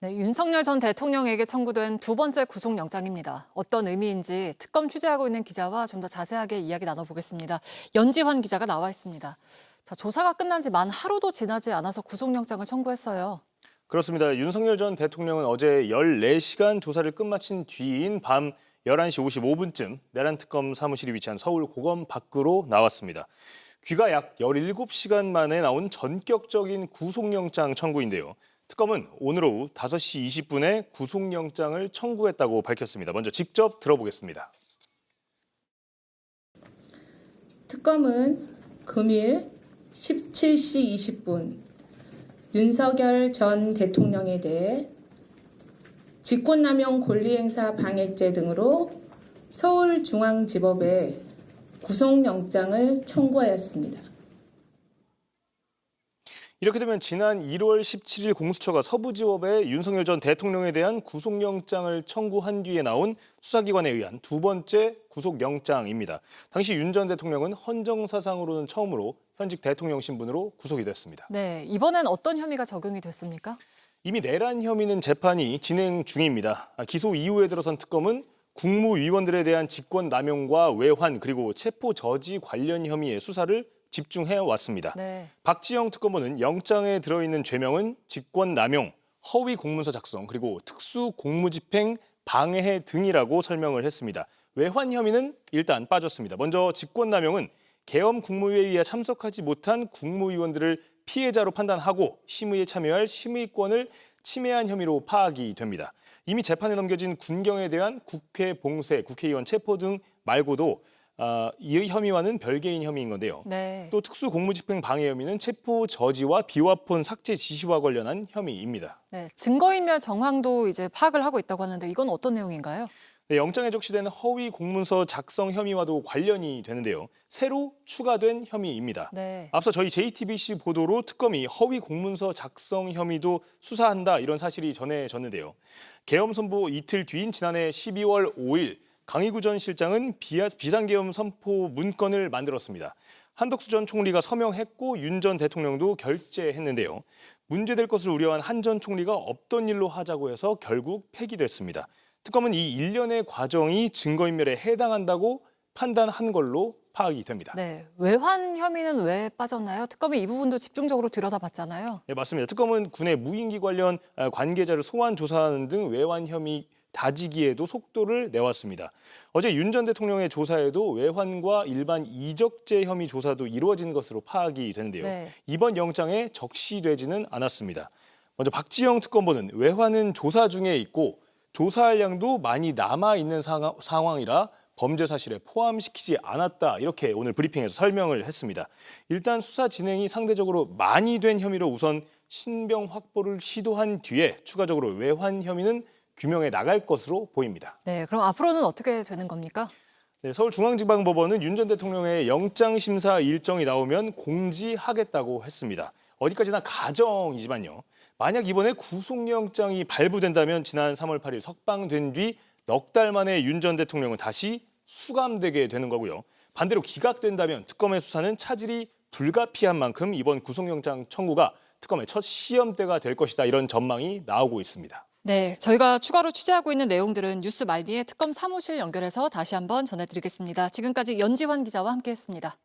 네, 윤석열 전 대통령에게 청구된 두 번째 구속영장입니다. 어떤 의미인지 특검 취재하고 있는 기자와 좀 더 자세하게 이야기 나눠보겠습니다. 연지환 기자가 나와 있습니다. 자, 조사가 끝난 지 만 하루도 지나지 않아서 구속영장을 청구했어요. 그렇습니다. 윤석열 전 대통령은 어제 14시간 조사를 끝마친 뒤인 밤 11시 55분쯤 내란특검 사무실이 위치한 서울 고검 밖으로 나왔습니다. 귀가 약 17시간 만에 나온 전격적인 구속영장 청구인데요. 특검은 오늘 오후 5시 20분에 구속영장을 청구했다고 밝혔습니다. 먼저 직접 들어보겠습니다. 특검은 금일 17시 20분 윤석열 전 대통령에 대해 직권남용 권리행사 방해죄 등으로 서울중앙지법에 구속영장을 청구하였습니다. 이렇게 되면 지난 1월 17일 공수처가 서부지법에 윤석열 전 대통령에 대한 구속영장을 청구한 뒤에 나온 수사기관에 의한 두 번째 구속영장입니다. 당시 윤 전 대통령은 헌정사상으로는 처음으로 현직 대통령 신분으로 구속이 됐습니다. 네, 이번엔 어떤 혐의가 적용이 됐습니까? 이미 내란 혐의는 재판이 진행 중입니다. 기소 이후에 들어선 특검은 국무위원들에 대한 직권남용과 외환 그리고 체포 저지 관련 혐의의 수사를 집중해 왔습니다. 네. 박지영 특검보는 영장에 들어있는 죄명은 직권남용, 허위 공문서 작성, 그리고 특수공무집행 방해 등이라고 설명을 했습니다. 외환 혐의는 일단 빠졌습니다. 먼저 직권남용은 계엄 국무회의에 참석하지 못한 국무위원들을 피해자로 판단하고 심의에 참여할 심의권을 침해한 혐의로 파악이 됩니다. 이미 재판에 넘겨진 군경에 대한 국회 봉쇄, 국회의원 체포 등 말고도 이 혐의와는 별개인 혐의인 건데요. 네. 또 특수공무집행 방해 혐의는 체포 저지와 비화폰 삭제 지시와 관련한 혐의입니다. 네, 증거인멸 정황도 이제 파악을 하고 있다고 하는데 이건 어떤 내용인가요? 네, 영장에 적시된 허위 공문서 작성 혐의와도 관련이 되는데요. 새로 추가된 혐의입니다. 네. 앞서 저희 JTBC 보도로 특검이 허위 공문서 작성 혐의도 수사한다 이런 사실이 전해졌는데요. 계엄 선포 이틀 뒤인 지난해 12월 5일 강희구 전 실장은 비상계엄 선포 문건을 만들었습니다. 한덕수 전 총리가 서명했고 윤 전 대통령도 결재했는데요. 문제될 것을 우려한 한 전 총리가 없던 일로 하자고 해서 결국 폐기됐습니다. 특검은 이 일련의 과정이 증거인멸에 해당한다고 판단한 걸로 파악이 됩니다. 네, 외환 혐의는 왜 빠졌나요? 특검이 이 부분도 집중적으로 들여다봤잖아요. 네, 맞습니다. 특검은 군의 무인기 관련 관계자를 소환 조사하는 등 외환 혐의 다지기에도 속도를 내왔습니다. 어제 윤 전 대통령의 조사에도 외환과 일반 이적죄 혐의 조사도 이루어진 것으로 파악이 되는데요. 네. 이번 영장에 적시되지는 않았습니다. 먼저 박지영 특검보는 외환은 조사 중에 있고 조사할 양도 많이 남아있는 상황이라 범죄 사실에 포함시키지 않았다 이렇게 오늘 브리핑에서 설명을 했습니다. 일단 수사 진행이 상대적으로 많이 된 혐의로 우선 신병 확보를 시도한 뒤에 추가적으로 외환 혐의는 규명해 나갈 것으로 보입니다. 네, 그럼 앞으로는 어떻게 되는 겁니까? 네, 서울중앙지방법원은 윤 전 대통령의 영장심사 일정이 나오면 공지하겠다고 했습니다. 어디까지나 가정이지만요. 만약 이번에 구속영장이 발부된다면 지난 3월 8일 석방된 뒤 넉 달 만에 윤 전 대통령은 다시 수감되게 되는 거고요. 반대로 기각된다면 특검의 수사는 차질이 불가피한 만큼 이번 구속영장 청구가 특검의 첫 시험대가 될 것이다 이런 전망이 나오고 있습니다. 네, 저희가 추가로 취재하고 있는 내용들은 뉴스 말미에 특검 사무실 연결해서 다시 한번 전해드리겠습니다. 지금까지 연지환 기자와 함께했습니다.